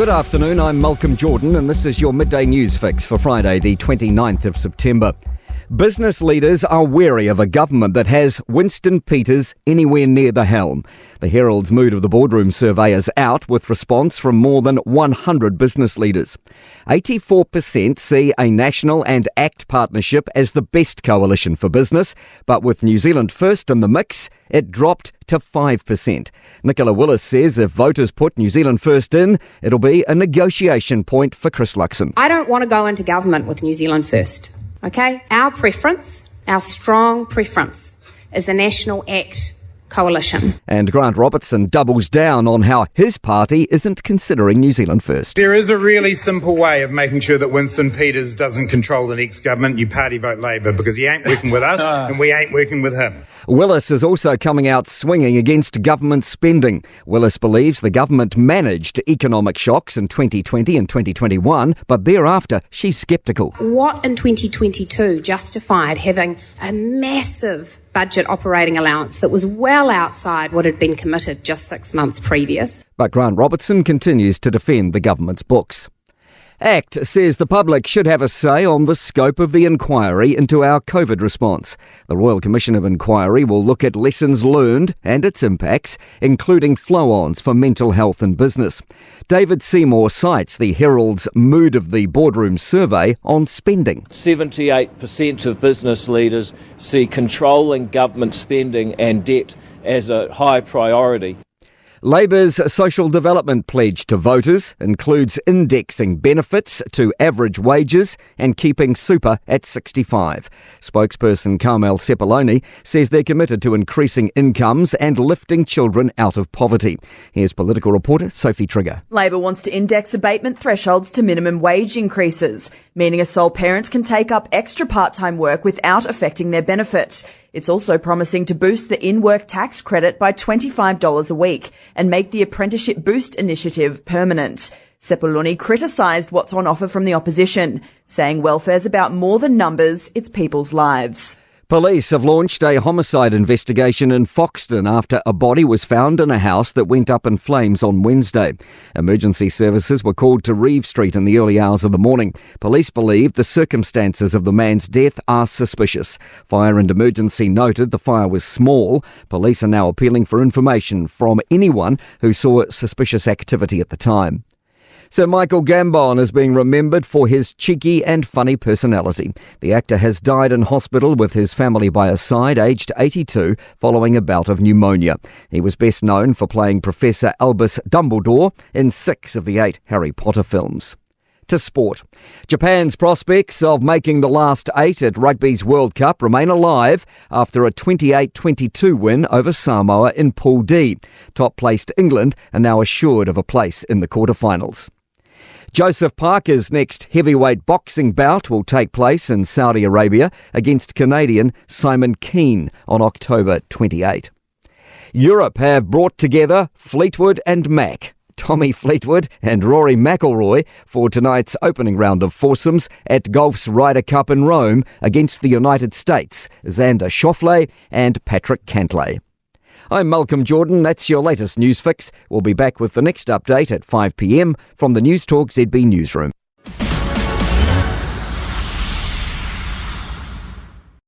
Good afternoon, I'm Malcolm Jordan and this is your Midday News Fix for Friday the 29th of September. Business leaders are wary of a government that has Winston Peters anywhere near the helm. The Herald's Mood of the Boardroom survey is out with response from more than 100 business leaders. 84% see a National and ACT partnership as the best coalition for business, but with New Zealand First in the mix, it dropped to 5%. Nicola Willis says if voters put New Zealand First in, it'll be a negotiation point for Chris Luxon. I don't want to go into government with New Zealand First. Okay, our preference, our strong preference, is a National ACT coalition. And Grant Robertson doubles down on how his party isn't considering New Zealand First. There is a really simple way of making sure that Winston Peters doesn't control the next government. You party vote Labour, because he ain't working with us and we ain't working with him. Willis is also coming out swinging against government spending. Willis believes the government managed economic shocks in 2020 and 2021, but thereafter she's sceptical. What in 2022 justified having a massive budget operating allowance that was well outside what had been committed just 6 months previous? But Grant Robertson continues to defend the government's books. ACT says the public should have a say on the scope of the inquiry into our COVID response. The Royal Commission of Inquiry will look at lessons learned and its impacts, including flow-ons for mental health and business. David Seymour cites the Herald's Mood of the Boardroom survey on spending. 78% of business leaders see controlling government spending and debt as a high priority. Labour's social development pledge to voters includes indexing benefits to average wages and keeping super at 65. Spokesperson Carmel Sepuloni says they're committed to increasing incomes and lifting children out of poverty. Here's political reporter Sophie Trigger. Labor wants to index abatement thresholds to minimum wage increases, meaning a sole parent can take up extra part-time work without affecting their benefit. It's also promising to boost the in-work tax credit by $25 a week and make the Apprenticeship Boost initiative permanent. Sepuloni criticised what's on offer from the opposition, saying welfare's about more than numbers, it's people's lives. Police have launched a homicide investigation in Foxton after a body was found in a house that went up in flames on Wednesday. Emergency services were called to Reeve Street in the early hours of the morning. Police believe the circumstances of the man's death are suspicious. Fire and Emergency noted the fire was small. Police are now appealing for information from anyone who saw suspicious activity at the time. Sir Michael Gambon is being remembered for his cheeky and funny personality. The actor has died in hospital with his family by his side, aged 82, following a bout of pneumonia. He was best known for playing Professor Albus Dumbledore in 6 of the 8 Harry Potter films. To sport. Japan's prospects of making the last 8 at Rugby's World Cup remain alive after a 28-22 win over Samoa in Pool D. Top-placed England are now assured of a place in the quarterfinals. Joseph Parker's next heavyweight boxing bout will take place in Saudi Arabia against Canadian Simon Keane on October 28. Europe have brought together Fleetwood and Mac, Tommy Fleetwood and Rory McIlroy for tonight's opening round of foursomes at golf's Ryder Cup in Rome against the United States, Xander Schauffele and Patrick Cantlay. I'm Malcolm Jordan. That's your latest news fix. We'll be back with the next update at 5 p.m. from the Newstalk ZB newsroom.